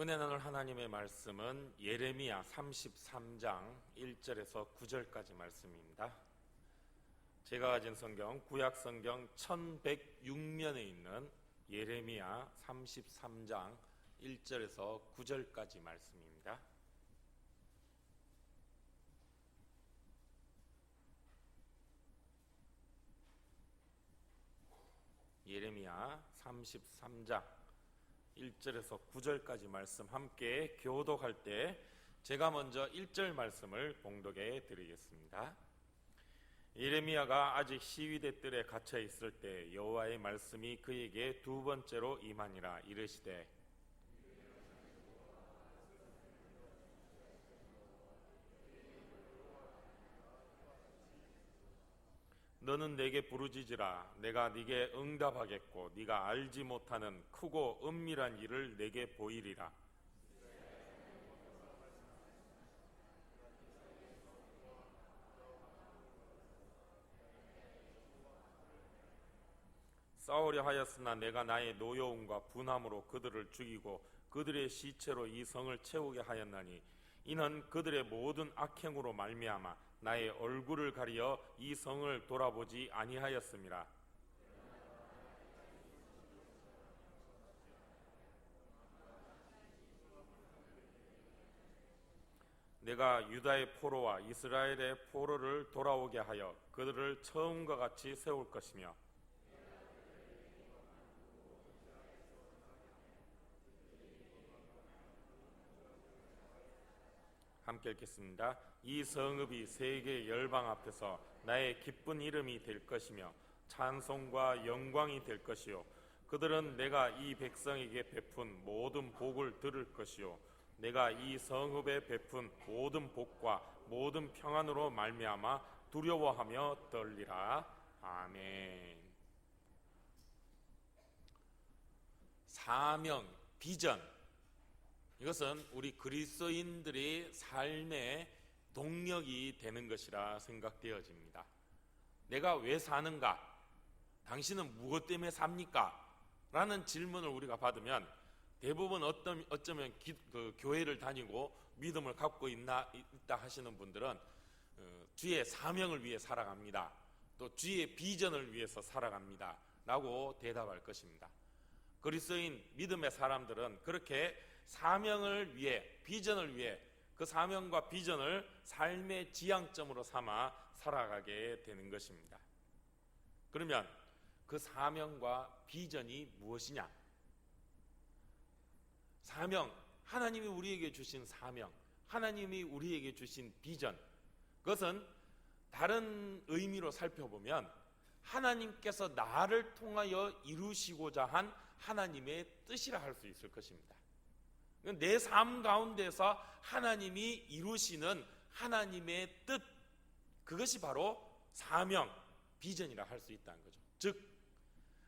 은혜 나눌 하나님의 말씀은 예레미야 33장 1절에서 9절까지 말씀입니다. 제가 가진 성경, 구약 성경 1106면에 있는 예레미야 33장 1절에서 9절까지 말씀입니다. 예레미야 33장 1절에서 9절까지 말씀 함께 교독할 때 제가 먼저 1절 말씀을 봉독해 드리겠습니다. 예레미야가 아직 시위대 뜰에 갇혀 있을 때 여호와의 말씀이 그에게 두 번째로 임하니라. 이르시되 너는 내게 부르짖으라. 내가 네게 응답하겠고 네가 알지 못하는 크고 은밀한 일을 내게 보이리라. 싸우려 하였으나 내가 나의 노여움과 분함으로 그들을 죽이고 그들의 시체로 이 성을 채우게 하였나니 이는 그들의 모든 악행으로 말미암아 나의 얼굴을 가리어 이 성을 돌아보지 아니하였음이라. 내가 유다의 포로와 이스라엘의 포로를 돌아오게 하여 그들을 처음과 같이 세울 것이며 함께 읽겠습니다. 이 성읍이 세계 열방 앞에서 나의 기쁜 이름이 될 것이며 찬송과 영광이 될 것이요 그들은 내가 이 백성에게 베푼 모든 복을 들을 것이요 내가 이 성읍에 베푼 모든 복과 모든 평안으로 말미암아 두려워하며 떨리라. 아멘. 사명, 비전, 이것은 우리 그리스도인들의 삶의 동력이 되는 것이라 생각되어집니다. 내가 왜 사는가? 당신은 무엇 때문에 삽니까? 라는 질문을 우리가 받으면 대부분 어쩌면 교회를 다니고 믿음을 갖고 있다 하시는 분들은 주의 사명을 위해 살아갑니다. 또 주의 비전을 위해서 살아갑니다. 라고 대답할 것입니다. 그리스도인 믿음의 사람들은 그렇게 사명을 위해, 비전을 위해 그 사명과 비전을 삶의 지향점으로 삼아 살아가게 되는 것입니다. 그러면 그 사명과 비전이 무엇이냐? 사명, 하나님이 우리에게 주신 사명, 하나님이 우리에게 주신 비전, 그것은 다른 의미로 살펴보면 하나님께서 나를 통하여 이루시고자 한 하나님의 뜻이라 할 수 있을 것입니다. 내 삶 가운데서 하나님이 이루시는 하나님의 뜻, 그것이 바로 사명, 비전이라 할 수 있다는 거죠. 즉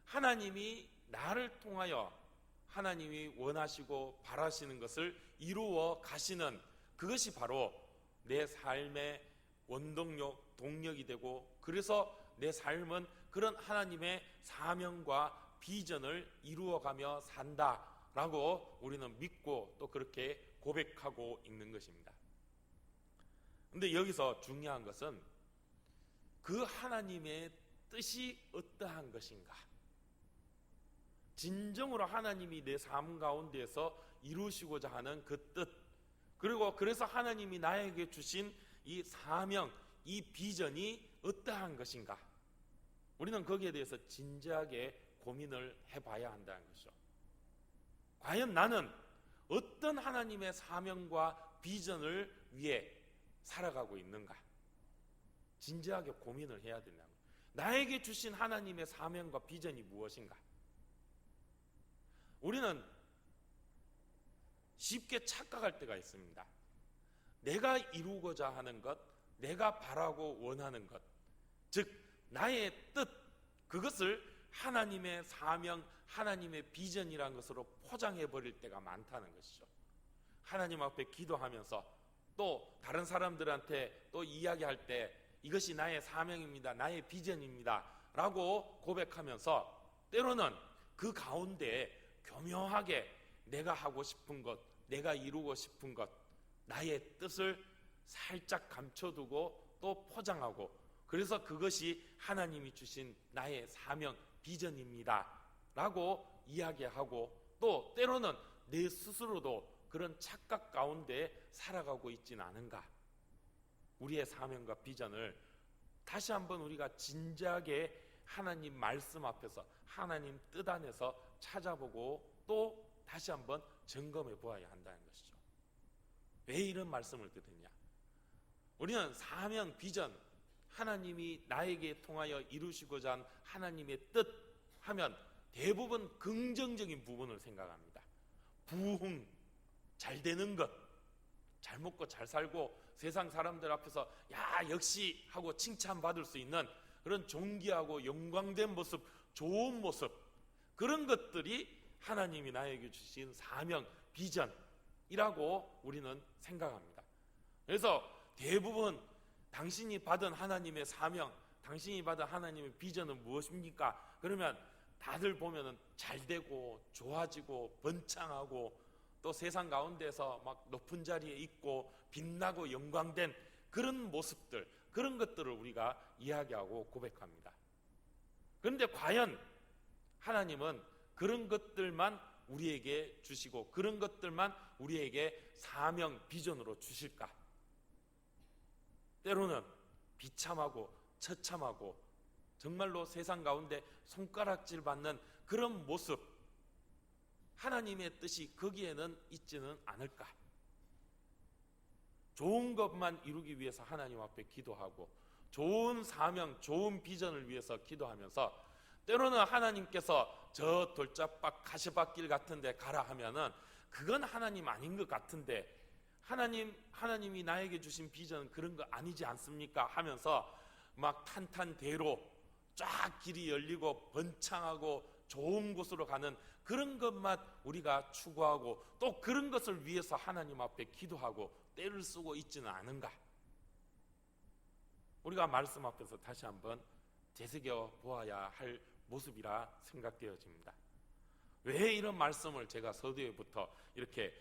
하나님이 나를 통하여 하나님이 원하시고 바라시는 것을 이루어 가시는 그것이 바로 내 삶의 원동력, 동력이 되고 그래서 내 삶은 그런 하나님의 사명과 비전을 이루어가며 산다라고 우리는 믿고 또 그렇게 고백하고 있는 것입니다. 그런데 여기서 중요한 것은 그 하나님의 뜻이 어떠한 것인가? 진정으로 하나님이 내 삶 가운데에서 이루시고자 하는 그 뜻, 그리고 그래서 하나님이 나에게 주신 이 사명, 이 비전이 어떠한 것인가? 우리는 거기에 대해서 진지하게 고민을 해봐야 한다는 것이죠. 과연 나는 어떤 하나님의 사명과 비전을 위해 살아가고 있는가? 진지하게 고민을 해야 된다는 거예요. 나에게 주신 하나님의 사명과 비전이 무엇인가? 우리는 쉽게 착각할 때가 있습니다. 내가 이루고자 하는 것, 내가 바라고 원하는 것, 즉 나의 뜻, 그것을 하나님의 사명, 하나님의 비전이라는 것으로 포장해 버릴 때가 많다는 것이죠. 하나님 앞에 기도하면서 또 다른 사람들한테 또 이야기할 때 이것이 나의 사명입니다, 나의 비전입니다 라고 고백하면서 때로는 그 가운데 교묘하게 내가 하고 싶은 것, 내가 이루고 싶은 것, 나의 뜻을 살짝 감춰두고 또 포장하고, 그래서 그것이 하나님이 주신 나의 사명, 비전입니다 라고 이야기하고, 또 때로는 내 스스로도 그런 착각 가운데 살아가고 있지는 않은가. 우리의 사명과 비전을 다시 한번 우리가 진지하게 하나님 말씀 앞에서, 하나님 뜻 안에서 찾아보고 또 다시 한번 점검해 보아야 한다는 것이죠. 왜 이런 말씀을 드리냐? 우리는 사명, 비전, 하나님이 나에게 통하여 이루시고자 한 하나님의 뜻 하면 대부분 긍정적인 부분을 생각합니다. 부흥, 잘 되는 것, 잘 먹고 잘 살고 세상 사람들 앞에서 야 역시 하고 칭찬받을 수 있는 그런 존귀하고 영광된 모습, 좋은 모습, 그런 것들이 하나님이 나에게 주신 사명, 비전이라고 우리는 생각합니다. 그래서 대부분 당신이 받은 하나님의 사명, 당신이 받은 하나님의 비전은 무엇입니까? 그러면 다들 보면은 잘 되고 좋아지고 번창하고 또 세상 가운데서 막 높은 자리에 있고 빛나고 영광된 그런 모습들, 그런 것들을 우리가 이야기하고 고백합니다. 그런데 과연 하나님은 그런 것들만 우리에게 주시고 그런 것들만 우리에게 사명, 비전으로 주실까? 때로는 비참하고 처참하고 정말로 세상 가운데 손가락질 받는 그런 모습, 하나님의 뜻이 거기에는 있지는 않을까? 좋은 것만 이루기 위해서 하나님 앞에 기도하고 좋은 사명, 좋은 비전을 위해서 기도하면서 때로는 하나님께서 저 돌짝밭 가시밭길 같은 데 가라 하면은 그건 하나님 아닌 것 같은데, 하나님이 나에게 주신 비전은 그런 거 아니지 않습니까? 하면서 막 탄탄대로 쫙 길이 열리고 번창하고 좋은 곳으로 가는 그런 것만 우리가 추구하고 또 그런 것을 위해서 하나님 앞에 기도하고 때를 쓰고 있지는 않은가? 우리가 말씀 앞에서 다시 한번 되새겨 보아야 할 모습이라 생각되어집니다. 왜 이런 말씀을 제가 서두에부터 이렇게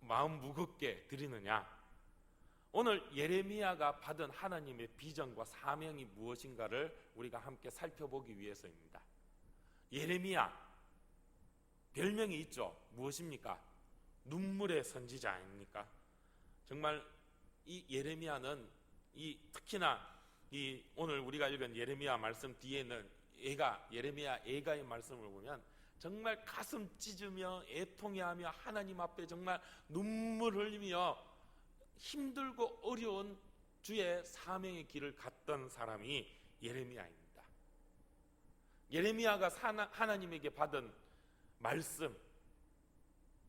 마음 무겁게 드리느냐? 오늘 예레미야가 받은 하나님의 비전과 사명이 무엇인가를 우리가 함께 살펴보기 위해서입니다. 예레미야, 별명이 있죠. 무엇입니까? 눈물의 선지자 아닙니까? 정말 이 예레미야는 특히나 오늘 우리가 읽은 예레미야 말씀 뒤에는 예레미야 애가의 말씀을 보면 정말 가슴 찢으며 애통해하며 하나님 앞에 정말 눈물 흘리며 힘들고 어려운 주의 사명의 길을 갔던 사람이 예레미야입니다. 예레미야가 하나님에게 받은 말씀,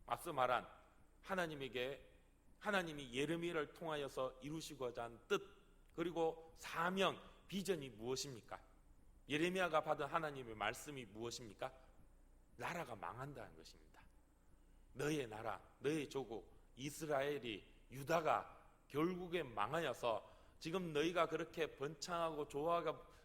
앞서 말한 하나님이 예레미야를 통하여서 이루시고자 한 뜻, 그리고 사명, 비전이 무엇입니까? 예레미야가 받은 하나님의 말씀이 무엇입니까? 나라가 망한다는 것입니다. 너의 나라, 너의 조국 이스라엘이, 유다가 결국에 망하여서 지금 너희가 그렇게 번창하고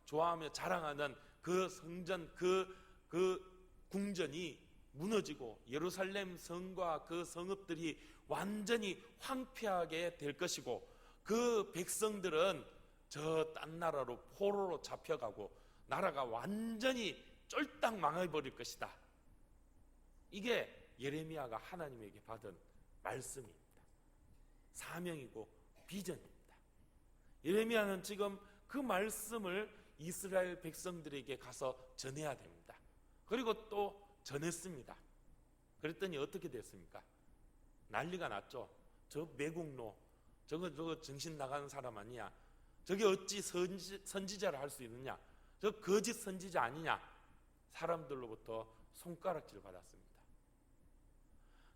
좋아하며 자랑하는 그 성전, 그 궁전이 무너지고 예루살렘 성과 그 성읍들이 완전히 황폐하게 될 것이고 그 백성들은 저 딴 나라로 포로로 잡혀가고 나라가 완전히 쫄딱 망해버릴 것이다. 이게 예레미야가 하나님에게 받은 말씀입니다. 사명이고 비전입니다. 예레미야는 지금 그 말씀을 이스라엘 백성들에게 가서 전해야 됩니다. 그리고 또 전했습니다. 그랬더니 어떻게 됐습니까? 난리가 났죠. 저 매국노, 저거 정신 나가는 사람 아니냐? 저게 어찌 선지자를 할 수 있느냐? 저 거짓 선지자 아니냐? 사람들로부터 손가락질 받았습니다.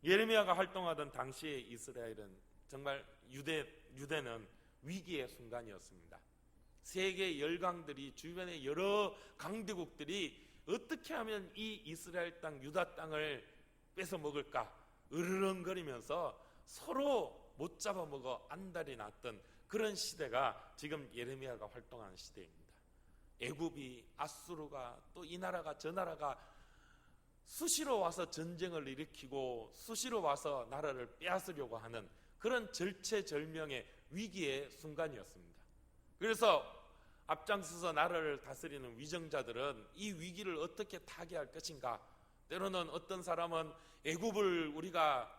예레미야가 활동하던 당시의 이스라엘은 정말 유대는 위기의 순간이었습니다. 세계 열강들이, 주변의 여러 강대국들이 어떻게 하면 이 이스라엘 땅, 유다 땅을 뺏어 먹을까 으르렁거리면서 서로 못 잡아먹어 안달이 났던 그런 시대가 지금 예레미야가 활동하는 시대입니다. 애굽이, 아수르가, 또 이 나라가 저 나라가 수시로 와서 전쟁을 일으키고 수시로 와서 나라를 빼앗으려고 하는 그런 절체절명의 위기의 순간이었습니다. 그래서 앞장서서 나라를 다스리는 위정자들은 이 위기를 어떻게 타개할 것인가, 때로는 어떤 사람은 애굽을 우리가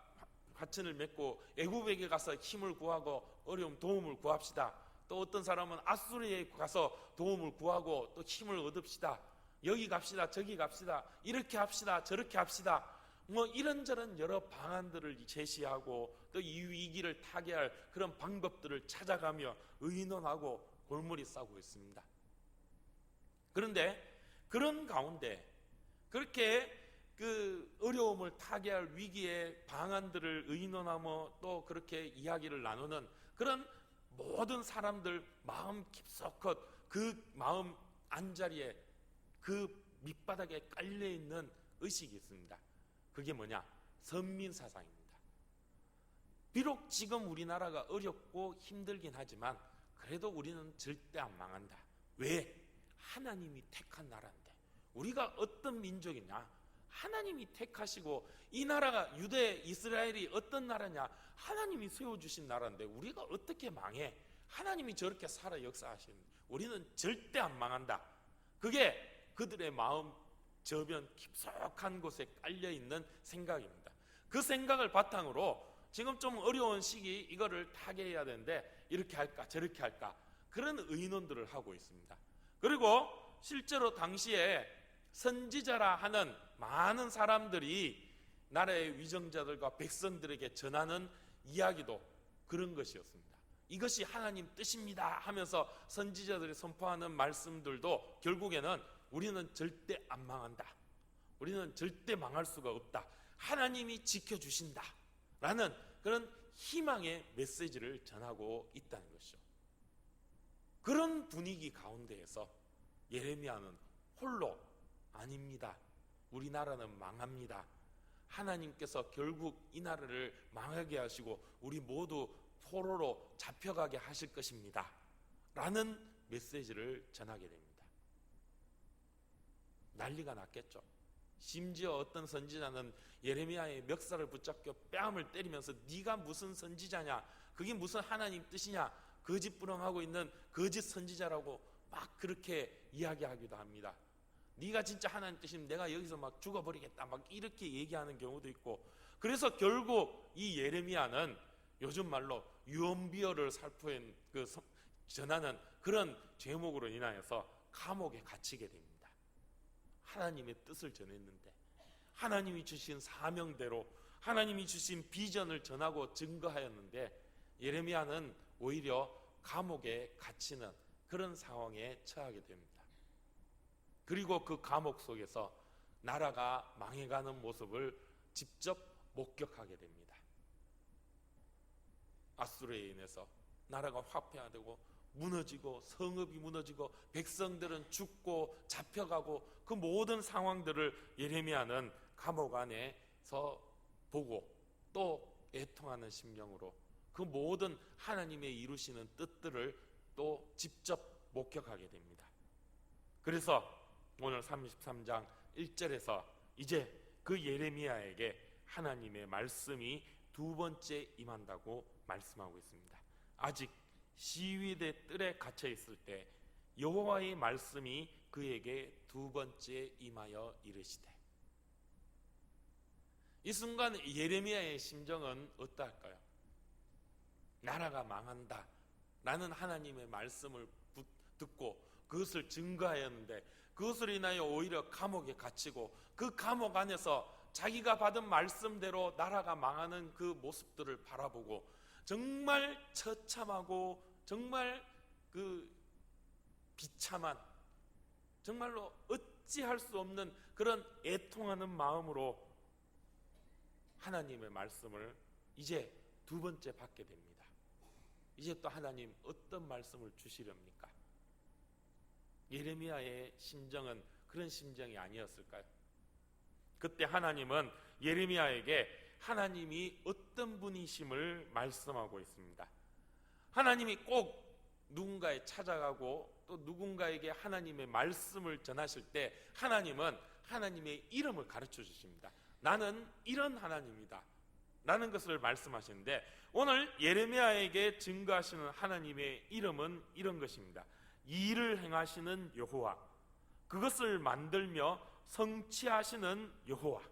화친을 맺고 애굽에게 가서 힘을 구하고 어려움 도움을 구합시다. 또 어떤 사람은 아수르에 가서 도움을 구하고 또 힘을 얻읍시다. 여기 갑시다 저기 갑시다 이렇게 합시다 저렇게 합시다, 뭐 이런저런 여러 방안들을 제시하고 또 이 위기를 타개할 그런 방법들을 찾아가며 의논하고 골머리 싸고 있습니다. 그런데 그런 가운데 그렇게 그 어려움을 타개할 위기의 방안들을 의논하며 또 그렇게 이야기를 나누는 그런 모든 사람들 마음 깊숙한 그 마음 안자리에 그 밑바닥에 깔려있는 의식이 있습니다. 그게 뭐냐? 선민사상입니다. 비록 지금 우리나라가 어렵고 힘들긴 하지만 그래도 우리는 절대 안 망한다. 왜? 하나님이 택한 나라인데. 우리가 어떤 민족이냐? 하나님이 택하시고 이 나라가 유대 이스라엘이 어떤 나라냐? 하나님이 세워주신 나라인데 우리가 어떻게 망해? 하나님이 저렇게 살아 역사하시는데 우리는 절대 안 망한다. 그게 그들의 마음 저변 깊숙한 곳에 깔려있는 생각입니다. 그 생각을 바탕으로 지금 좀 어려운 시기 이거를 타개해야 되는데 이렇게 할까 저렇게 할까 그런 의논들을 하고 있습니다. 그리고 실제로 당시에 선지자라 하는 많은 사람들이 나라의 위정자들과 백성들에게 전하는 이야기도 그런 것이었습니다. 이것이 하나님 뜻입니다 하면서 선지자들이 선포하는 말씀들도 결국에는 우리는 절대 안 망한다. 우리는 절대 망할 수가 없다. 하나님이 지켜주신다 라는 그런 희망의 메시지를 전하고 있다는 것이죠. 그런 분위기 가운데에서 예레미야는 홀로 아닙니다. 우리나라는 망합니다. 하나님께서 결국 이 나라를 망하게 하시고 우리 모두 포로로 잡혀가게 하실 것입니다 라는 메시지를 전하게 됩니다. 난리가 났겠죠. 심지어 어떤 선지자는 예레미야의 멱살을 붙잡고 뺨을 때리면서 네가 무슨 선지자냐, 그게 무슨 하나님 뜻이냐, 거짓부렁하고 있는 거짓 선지자라고 막 그렇게 이야기하기도 합니다. 네가 진짜 하나님 뜻이면 내가 여기서 막 죽어버리겠다 막 이렇게 얘기하는 경우도 있고, 그래서 결국 이 예레미야는 요즘 말로 유언비어를 살포한 전하는 그런 제목으로 인하여서 감옥에 갇히게 됩니다. 하나님의 뜻을 전했는데, 하나님이 주신 사명대로 하나님이 주신 비전을 전하고 증거하였는데 예레미야는 오히려 감옥에 갇히는 그런 상황에 처하게 됩니다. 그리고 그 감옥 속에서 나라가 망해가는 모습을 직접 목격하게 됩니다. 아수르에 인해서 나라가 화폐화되고 무너지고 성읍이 무너지고 백성들은 죽고 잡혀가고 그 모든 상황들을 예레미야는 감옥 안에서 보고 또 애통하는 심령으로 그 모든 하나님의 이루시는 뜻들을 또 직접 목격하게 됩니다. 그래서 오늘 33장 1절에서 이제 그 예레미야에게 하나님의 말씀이 두 번째 임한다고 말씀하고 있습니다. 아직 시위대 뜰에 갇혀 있을 때 여호와의 말씀이 그에게 두 번째 임하여 이르시되. 이 순간 예레미야의 심정은 어떠할까요? 나라가 망한다 라는 하나님의 말씀을 듣고 그것을 증거하였는데 그것을 인하여 오히려 감옥에 갇히고 그 감옥 안에서 자기가 받은 말씀대로 나라가 망하는 그 모습들을 바라보고 정말 처참하고 정말 그 비참한, 정말로 어찌할 수 없는 그런 애통하는 마음으로 하나님의 말씀을 이제 두 번째 받게 됩니다. 이제 또 하나님 어떤 말씀을 주시렵니까? 예레미야의 심정은 그런 심정이 아니었을까요? 그때 하나님은 예레미야에게 하나님이 어떤 분이심을 말씀하고 있습니다. 하나님이 꼭 누군가에 찾아가고 또 누군가에게 하나님의 말씀을 전하실 때 하나님은 하나님의 이름을 가르쳐 주십니다. 나는 이런 하나님이다 라는 것을 말씀하시는데, 오늘 예레미야에게 증거하시는 하나님의 이름은 이런 것입니다. 일을 행하시는 여호와, 그것을 만들며 성취하시는 여호와.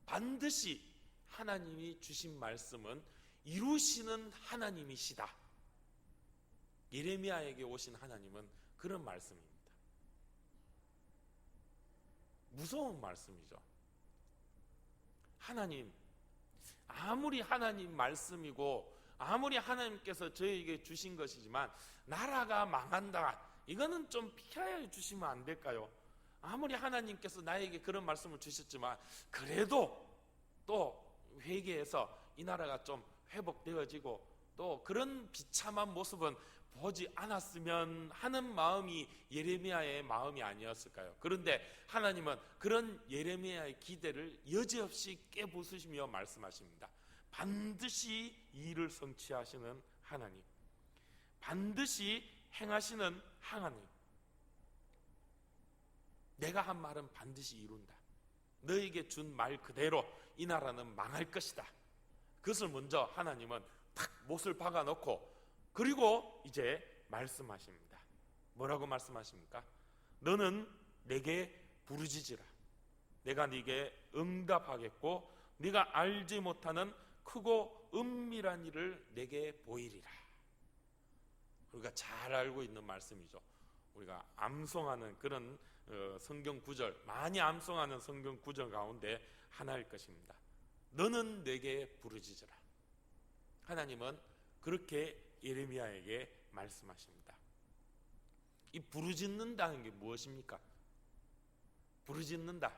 반드시 하나님이 주신 말씀은 이루시는 하나님이시다. 예레미야에게 오신 하나님은 그런 말씀입니다. 무서운 말씀이죠. 하나님, 아무리 하나님 말씀이고 아무리 하나님께서 저에게 주신 것이지만 나라가 망한다, 이거는 좀 피하여 주시면 안 될까요? 아무리 하나님께서 나에게 그런 말씀을 주셨지만 그래도 또 회개해서 이 나라가 좀 회복되어지고 또 그런 비참한 모습은 보지 않았으면 하는 마음이 예레미야의 마음이 아니었을까요? 그런데 하나님은 그런 예레미야의 기대를 여지없이 깨부수시며 말씀하십니다. 반드시 일을 성취하시는 하나님, 반드시 행하시는 하나님, 내가 한 말은 반드시 이룬다. 너에게 준 말 그대로 이 나라는 망할 것이다. 그것을 먼저 하나님은 탁 못을 박아놓고 그리고 이제 말씀하십니다. 뭐라고 말씀하십니까? 너는 내게 부르짖으라. 내가 네게 응답하겠고 네가 알지 못하는 크고 은밀한 일을 내게 보이리라. 우리가 잘 알고 있는 말씀이죠. 우리가 암송하는 그런 성경 구절, 많이 암송하는 성경 구절 가운데 하나일 것입니다. 너는 내게 부르짖으라. 하나님은 그렇게 예레미야에게 말씀하십니다. 이 부르짖는다는 게 무엇입니까? 부르짖는다,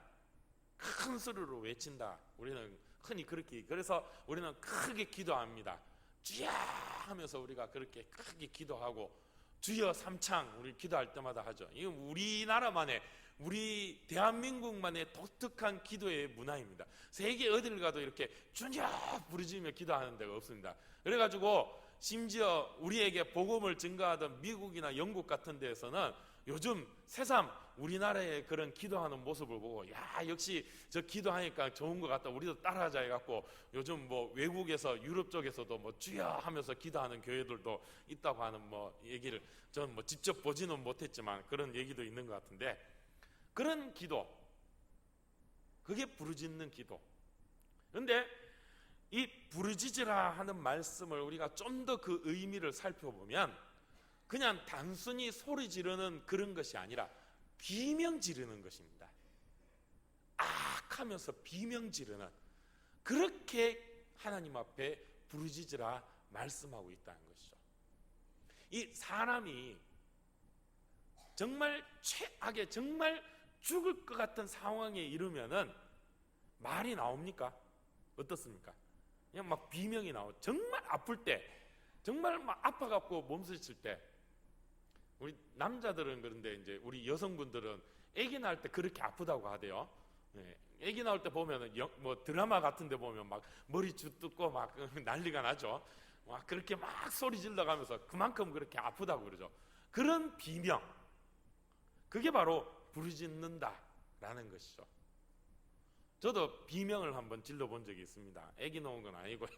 큰 소리로 외친다. 우리는 흔히 그렇게, 그래서 우리는 크게 기도합니다. 주야 하면서 우리가 그렇게 크게 기도하고 주여 삼창 우리 기도할 때마다 하죠. 이건 우리나라만의, 우리 대한민국만의 독특한 기도의 문화입니다. 세계 어디를 가도 이렇게 주여 부르짖으며 기도하는 데가 없습니다. 그래가지고 심지어 우리에게 복음을 증거하던 미국이나 영국 같은 데에서는 요즘 새삼 우리나라의 그런 기도하는 모습을 보고 야, 역시 저 기도하니까 좋은 것 같다, 우리도 따라하자 해갖고 요즘 뭐 외국에서 유럽 쪽에서도 뭐 주여 하면서 기도하는 교회들도 있다고 하는 뭐 얘기를 저는 뭐 직접 보지는 못했지만 그런 얘기도 있는 것 같은데, 그런 기도, 그게 부르짖는 기도. 그런데 이 부르짖으라 하는 말씀을 우리가 좀 더 그 의미를 살펴보면 그냥 단순히 소리 지르는 그런 것이 아니라 비명 지르는 것입니다. 악 하면서 비명 지르는, 그렇게 하나님 앞에 부르짖으라 말씀하고 있다는 것이죠. 이 사람이 정말 최악의, 정말 죽을 것 같은 상황에 이르면은 말이 나옵니까? 어떻습니까? 그냥 막 비명이 나오죠. 정말 아플 때, 정말 막 아파갖고 몸서리칠 때. 우리 남자들은 그런데 이제 우리 여성분들은 아기 낳을 때 그렇게 아프다고 하대요. 아기 낳을 때 보면은 뭐 드라마 같은 데 보면 막 머리 쥐뜯고 막 난리가 나죠. 막 그렇게 막 소리 질러가면서 그만큼 그렇게 아프다고 그러죠. 그런 비명, 그게 바로 부르짖는다라는 것이죠. 저도 비명을 한번 질러본 적이 있습니다. 아기 놓은 건 아니고요.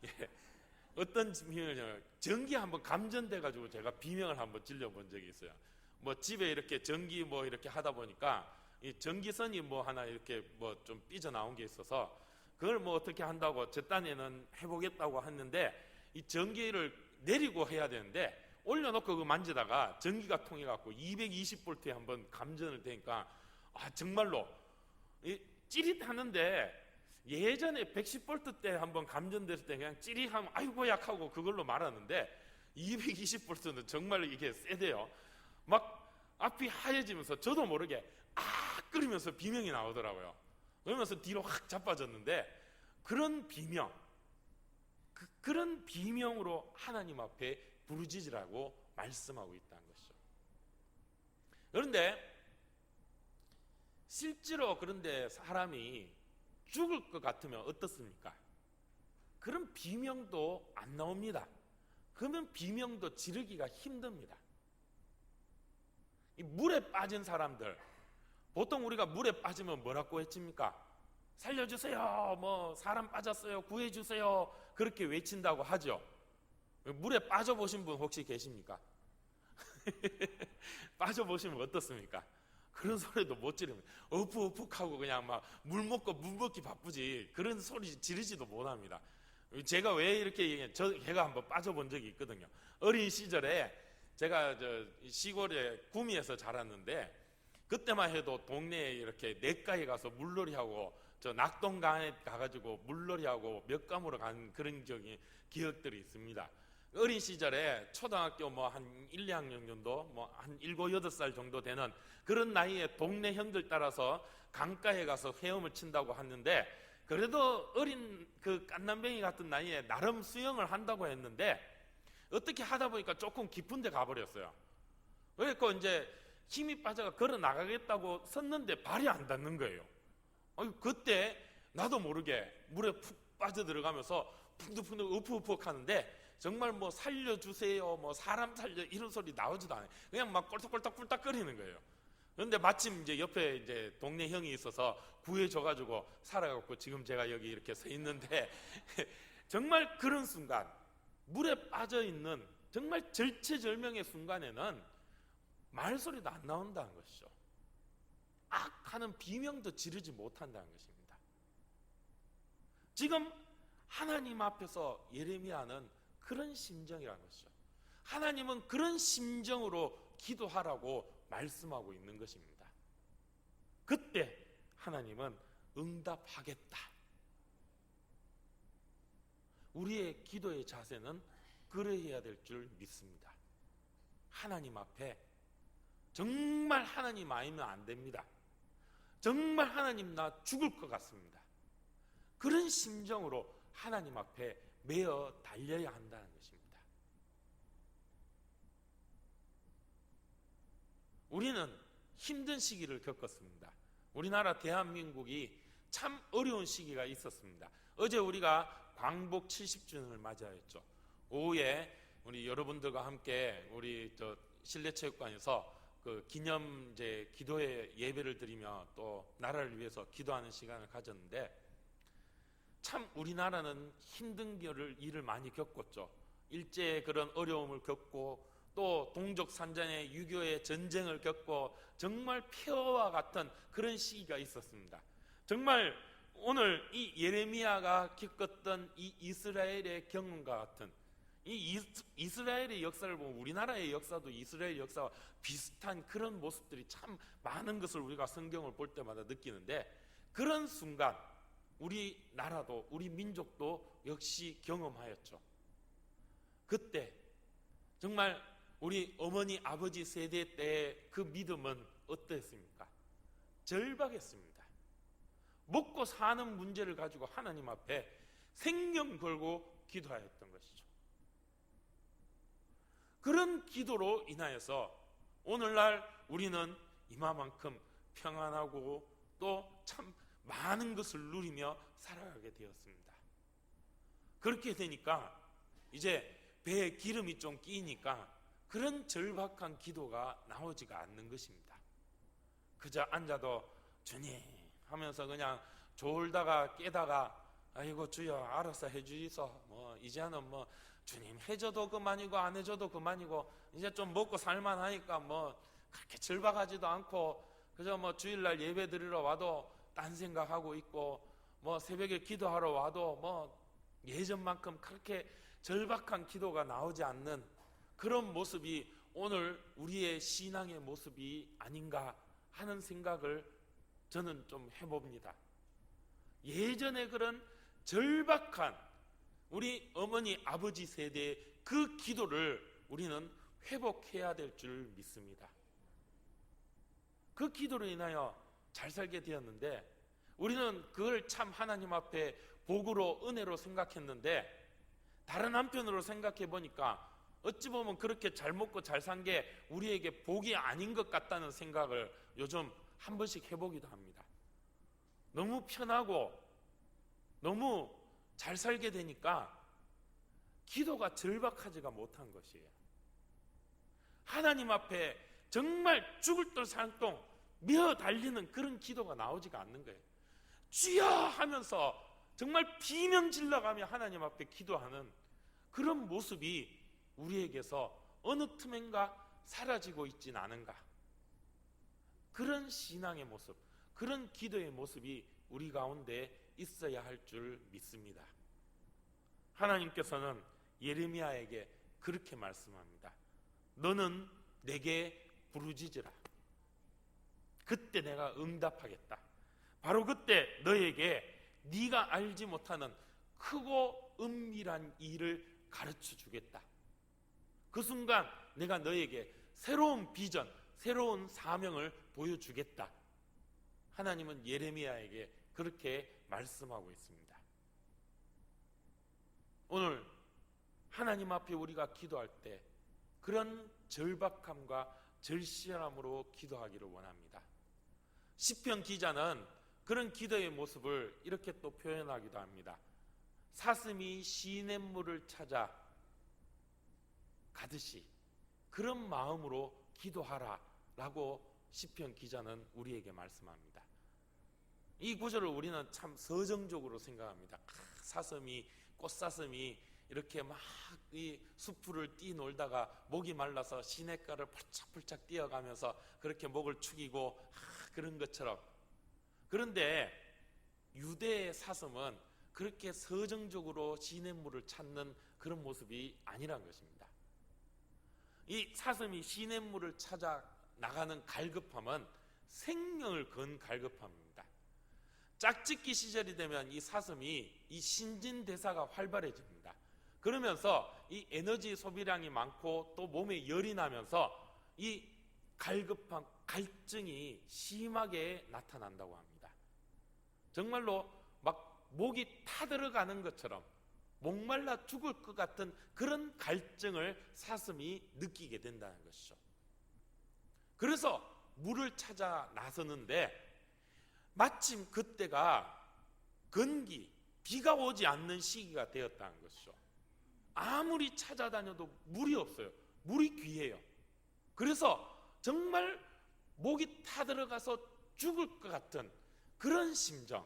예. 어떤 비명을, 전기 한번 감전돼가지고 제가 비명을 한번 질러본 적이 있어요. 뭐 집에 이렇게 전기 뭐 이렇게 하다 보니까 이 전기선이 뭐 하나 이렇게 뭐 좀 삐져나온 게 있어서 그걸 뭐 어떻게 한다고 제 딴에는 해보겠다고 했는데, 이 전기를 내리고 해야 되는데 올려놓고 그 만지다가 전기가 통해갖고 220V에 한번 감전을 되니까 정말로 찌릿하는데, 예전에 110V 때 한번 감전됐을 때 그냥 찌릿하면 아이고 약하고 그걸로 말았는데 220V는 정말 이게 세대요. 막 앞이 하얘지면서 저도 모르게 끓이면서 비명이 나오더라고요. 그러면서 뒤로 확 자빠졌는데, 그런 비명, 그런 비명으로 하나님 앞에 부르짖으라고 말씀하고 있다는 것이죠. 그런데 실제로 그런데 사람이 죽을 것 같으면 어떻습니까? 그런 비명도 안 나옵니다. 그러면 비명도 지르기가 힘듭니다. 이 물에 빠진 사람들, 보통 우리가 물에 빠지면 뭐라고 외칩니까? 살려주세요, 뭐 사람 빠졌어요, 구해주세요, 그렇게 외친다고 하죠. 물에 빠져보신 분 혹시 계십니까? 빠져보시면 어떻습니까? 그런 소리도 못 지르면 어푹어푹하고 그냥 막 물 먹고 물 먹기 바쁘지 그런 소리 지르지도 못합니다. 제가 왜 이렇게 얘기해? 제가 한번 빠져본 적이 있거든요. 어린 시절에 제가 시골에 구미에서 자랐는데, 그때만 해도 동네에 이렇게 냇가에 가서 물놀이하고 저 낙동강에 가가지고 물놀이하고 몇감으로 간 그런 기억들이 있습니다. 어린 시절에 초등학교 뭐 한 1, 2학년 정도, 뭐 한 7, 8살 정도 되는 그런 나이에 동네 형들 따라서 강가에 가서 헤엄을 친다고 하는데, 그래도 어린 그 깐난뱅이 같은 나이에 나름 수영을 한다고 했는데 어떻게 하다 보니까 조금 깊은 데 가버렸어요. 그래서 이제 힘이 빠져가 걸어 나가겠다고 섰는데 발이 안 닿는 거예요. 그때 나도 모르게 물에 푹 빠져 들어가면서 푹푹 우푹우푹 하는데, 정말 뭐 살려주세요, 뭐 사람 살려, 이런 소리 나오지도 않아요. 그냥 막 꼴딱꼴딱 꿀딱거리는 거예요. 그런데 마침 이제 옆에 이제 동네 형이 있어서 구해줘가지고 살아갖고 지금 제가 여기 이렇게 서 있는데 정말 그런 순간, 물에 빠져 있는 정말 절체절명의 순간에는 말소리도 안 나온다는 것이죠. 악 하는 비명도 지르지 못한다는 것입니다. 지금 하나님 앞에서 예레미야는 그런 심정이라는 것이죠. 하나님은 그런 심정으로 기도하라고 말씀하고 있는 것입니다. 그때 하나님은 응답하겠다. 우리의 기도의 자세는 그러해야 될 줄 믿습니다. 하나님 앞에 정말 하나님 아니면 안 됩니다. 정말 하나님 나 죽을 것 같습니다. 그런 심정으로 하나님 앞에 매어 달려야 한다는 것입니다. 우리는 힘든 시기를 겪었습니다. 우리나라 대한민국이 참 어려운 시기가 있었습니다. 어제 우리가 광복 70주년을 맞이하였죠. 오후에 우리 여러분들과 함께 우리 실내체육관에서 그 기념 기도회 예배를 드리며 또 나라를 위해서 기도하는 시간을 가졌는데, 참 우리나라는 힘든 일을 많이 겪었죠. 일제의 그런 어려움을 겪고 또 동족 산전의 6.25의 전쟁을 겪고 정말 폐허와 같은 그런 시기가 있었습니다. 정말 오늘 이 예레미야가 겪었던 이 이스라엘의 경험과 같은 이 이스라엘의 역사를 보면 우리나라의 역사도 이스라엘 역사와 비슷한 그런 모습들이 참 많은 것을 우리가 성경을 볼 때마다 느끼는데, 그런 순간 우리나라도 우리 민족도 역시 경험하였죠. 그때 정말 우리 어머니 아버지 세대 때의 그 믿음은 어땠습니까? 절박했습니다. 먹고 사는 문제를 가지고 하나님 앞에 생명 걸고 기도하였던 것이죠. 그런 기도로 인하여서 오늘날 우리는 이마만큼 평안하고 또 참 많은 것을 누리며 살아가게 되었습니다. 그렇게 되니까 이제 배에 기름이 좀 끼니까 그런 절박한 기도가 나오지가 않는 것입니다. 그저 앉아도 주님 하면서 그냥 졸다가 깨다가 아이고 주여 알아서 해주이소, 뭐 이제는 뭐 주님 해줘도 그만이고 안 해줘도 그만이고 이제 좀 먹고 살만하니까 뭐 그렇게 절박하지도 않고 그저 뭐 주일날 예배 드리러 와도 딴 생각하고 있고 뭐 새벽에 기도하러 와도 뭐 예전만큼 그렇게 절박한 기도가 나오지 않는 그런 모습이 오늘 우리의 신앙의 모습이 아닌가 하는 생각을 저는 좀 해봅니다. 예전에 그런 절박한 우리 어머니 아버지 세대의 그 기도를 우리는 회복해야 될 줄 믿습니다. 그 기도로 인하여 잘 살게 되었는데, 우리는 그걸 참 하나님 앞에 복으로 은혜로 생각했는데, 다른 한편으로 생각해 보니까 어찌 보면 그렇게 잘 먹고 잘 산 게 우리에게 복이 아닌 것 같다는 생각을 요즘 한 번씩 해보기도 합니다. 너무 편하고 너무 잘 살게 되니까 기도가 절박하지가 못한 것이에요. 하나님 앞에 정말 죽을 듯 산똥 메어 달리는 그런 기도가 나오지가 않는 거예요. 주여 하면서 정말 비명 질러가며 하나님 앞에 기도하는 그런 모습이 우리에게서 어느 틈엔가 사라지고 있진 않은가. 그런 신앙의 모습, 그런 기도의 모습이 우리 가운데 있어야 할 줄 믿습니다. 하나님께서는 예레미야에게 그렇게 말씀합니다. 너는 내게 부르짖으라. 그때 내가 응답하겠다. 바로 그때 너에게 네가 알지 못하는 크고 은밀한 일을 가르쳐 주겠다. 그 순간 내가 너에게 새로운 비전, 새로운 사명을 보여주겠다. 하나님은 예레미야에게 그렇게 말씀하고 있습니다. 오늘 하나님 앞에 우리가 기도할 때 그런 절박함과 절실함으로 기도하기를 원합니다. 시편 기자는 그런 기도의 모습을 이렇게 또 표현하기도 합니다. 사슴이 시냇물을 찾아 가듯이 그런 마음으로 기도하라 라고 시편 기자는 우리에게 말씀합니다. 이 구절을 우리는 참 서정적으로 생각합니다. 사슴이, 꽃사슴이 이렇게 막 이 수풀을 뛰놀다가 목이 말라서 시냇가를 펄짝펄짝 뛰어가면서 그렇게 목을 축이고 그런 것처럼. 그런데 유대의 사슴은 그렇게 서정적으로 시냇물을 찾는 그런 모습이 아니란 것입니다. 이 사슴이 시냇물을 찾아 나가는 갈급함은 생명을 건 갈급함입니다. 짝짓기 시절이 되면 이 사슴이 이 신진대사가 활발해집니다. 그러면서 이 에너지 소비량이 많고 또 몸에 열이 나면서 이 갈급함, 갈증이 심하게 나타난다고 합니다. 정말로 막 목이 타들어가는 것처럼 목말라 죽을 것 같은 그런 갈증을 사슴이 느끼게 된다는 것이죠. 그래서 물을 찾아 나서는데 마침 그때가 건기, 비가 오지 않는 시기가 되었다는 것이죠. 아무리 찾아다녀도 물이 없어요. 물이 귀해요. 그래서 정말 목이 타들어가서 죽을 것 같은 그런 심정,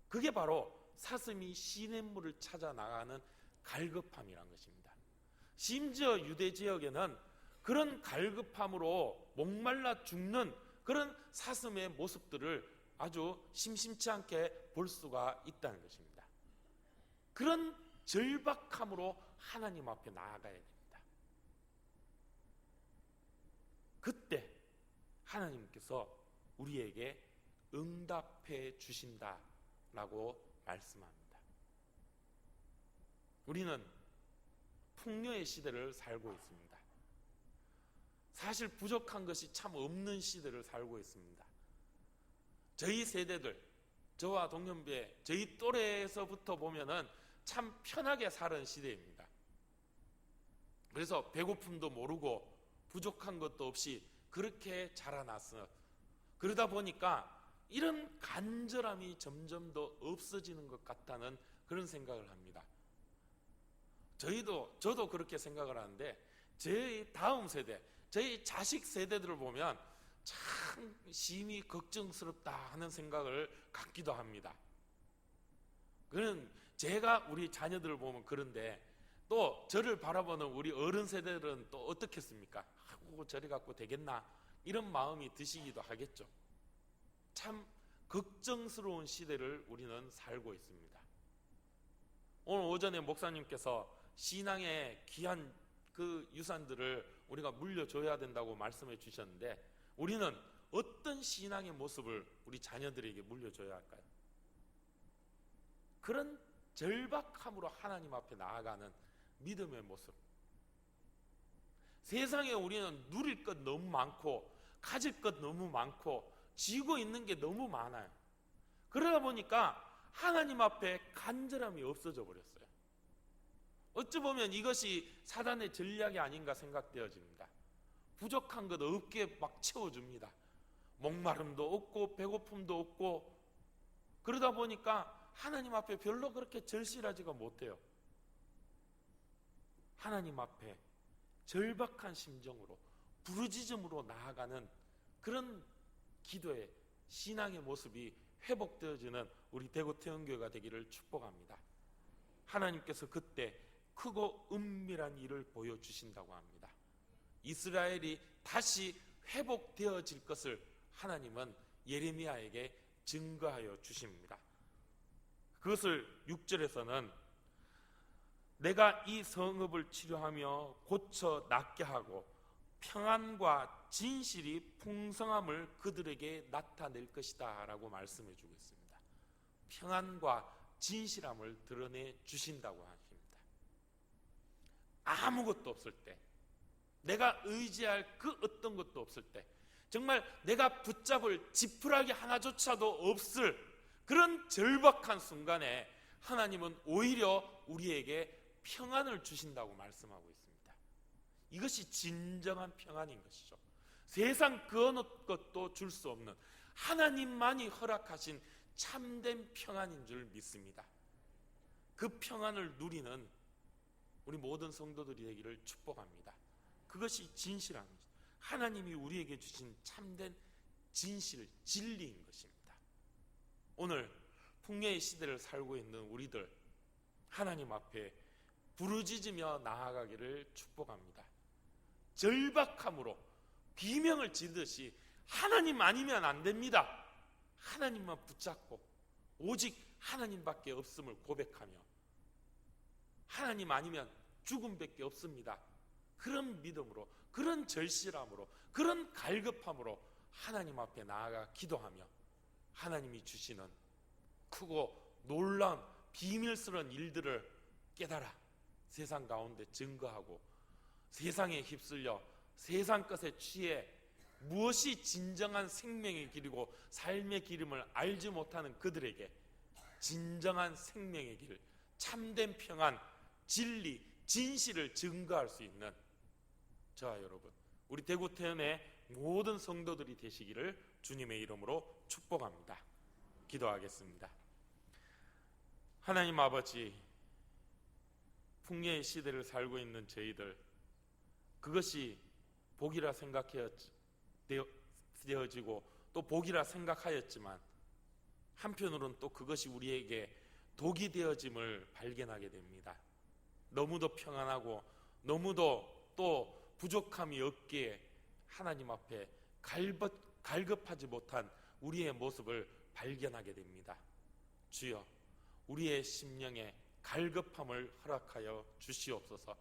그게 바로 사슴이 시냇물을 찾아 나가는 갈급함이란 것입니다. 심지어 유대 지역에는 그런 갈급함으로 목말라 죽는 그런 사슴의 모습들을 아주 심심치 않게 볼 수가 있다는 것입니다. 그런 절박함으로 하나님 앞에 나아가야 됩니다. 그때 하나님께서 우리에게 응답해 주신다라고 말씀합니다. 우리는 풍요의 시대를 살고 있습니다. 사실 부족한 것이 참 없는 시대를 살고 있습니다. 저희 세대들, 저와 동년배, 저희 또래에서부터 보면은 참 편하게 사는 시대입니다. 그래서 배고픔도 모르고 부족한 것도 없이 그렇게 자라났어. 그러다 보니까 이런 간절함이 점점 더 없어지는 것 같다는 그런 생각을 합니다. 저도 그렇게 생각을 하는데 저희 다음 세대, 저희 자식 세대들을 보면 참 심히 걱정스럽다 하는 생각을 갖기도 합니다. 그는 제가 우리 자녀들을 보면 그런데 또 저를 바라보는 우리 어른 세대들은 또 어떻겠습니까? 아이고 저리 갖고 되겠나? 이런 마음이 드시기도 하겠죠. 참 걱정스러운 시대를 우리는 살고 있습니다. 오늘 오전에 목사님께서 신앙의 귀한 그 유산들을 우리가 물려줘야 된다고 말씀해 주셨는데 우리는 어떤 신앙의 모습을 우리 자녀들에게 물려줘야 할까요? 그런 절박함으로 하나님 앞에 나아가는 믿음의 모습. 세상에 우리는 누릴 것 너무 많고 가질 것 너무 많고 쥐고 있는 게 너무 많아요. 그러다 보니까 하나님 앞에 간절함이 없어져 버렸어요. 어찌 보면 이것이 사단의 전략이 아닌가 생각되어집니다. 부족한 것 없게 막 채워줍니다. 목마름도 없고 배고픔도 없고 그러다 보니까 하나님 앞에 별로 그렇게 절실하지가 못해요. 하나님 앞에 절박한 심정으로 부르짖음으로 나아가는 그런 기도의 신앙의 모습이 회복되어지는 우리 대구 태원교회가 되기를 축복합니다. 하나님께서 그때 크고 은밀한 일을 보여주신다고 합니다. 이스라엘이 다시 회복되어질 것을 하나님은 예레미야에게 증거하여 주십니다. 그것을 6절에서는 내가 이 성읍을 치료하며 고쳐 낫게 하고 평안과 진실이 풍성함을 그들에게 나타낼 것이다 라고 말씀해 주고 있습니다. 평안과 진실함을 드러내 주신다고 하십니다. 아무것도 없을 때, 내가 의지할 그 어떤 것도 없을 때, 정말 내가 붙잡을 지푸라기 하나조차도 없을 그런 절박한 순간에 하나님은 오히려 우리에게 평안을 주신다고 말씀하고 있습니다. 이것이 진정한 평안인 것이죠. 세상 그 어느 것도 줄 수 없는 하나님만이 허락하신 참된 평안인 줄 믿습니다. 그 평안을 누리는 우리 모든 성도들이 되기를 축복합니다. 그것이 진실함이죠. 하나님이 우리에게 주신 참된 진실, 진리인 것입니다. 오늘 풍요의 시대를 살고 있는 우리들, 하나님 앞에 부르짖으며 나아가기를 축복합니다. 절박함으로 비명을 지르듯이 하나님 아니면 안 됩니다. 하나님만 붙잡고 오직 하나님밖에 없음을 고백하며 하나님 아니면 죽음밖에 없습니다. 그런 믿음으로, 그런 절실함으로, 그런 갈급함으로 하나님 앞에 나아가 기도하며 하나님이 주시는 크고 놀라운 비밀스러운 일들을 깨달아 세상 가운데 증거하고 세상에 휩쓸려 세상 것에 취해 무엇이 진정한 생명의 길이고 삶의 길임을 알지 못하는 그들에게 진정한 생명의 길, 참된 평안, 진리, 진실을 증거할 수 있는 저와 여러분, 우리 대구 태연의 모든 성도들이 되시기를 주님의 이름으로 축복합니다. 기도하겠습니다. 하나님 아버지, 풍요의 시대를 살고 있는 저희들, 그것이 복이라 생각되어지고 또 복이라 생각하였지만 한편으로는 또 그것이 우리에게 독이 되어짐을 발견하게 됩니다. 너무도 평안하고 너무도 또 부족함이 없기에 하나님 앞에 갈급하지 못한 우리의 모습을 발견하게 됩니다. 주여, 우리의 심령에 갈급함을 허락하여 주시옵소서.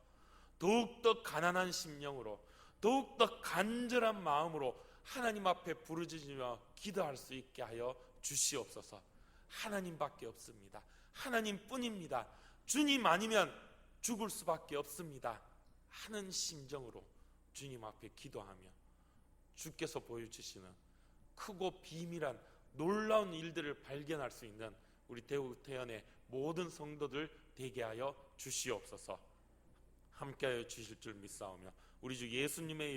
더욱더 가난한 심령으로, 더욱더 간절한 마음으로 하나님 앞에 부르짖으며 기도할 수 있게 하여 주시옵소서. 하나님밖에 없습니다. 하나님뿐입니다. 주님 아니면 죽을 수밖에 없습니다 하는 심정으로 주님 앞에 기도하며 주께서 보여주시는 크고 비밀한 놀라운 일들을 발견할 수 있는 우리 대구 태연의 모든 성도들 되게 하여 주시옵소서. 함께하여 주실 줄 믿사오며 우리 주 예수님의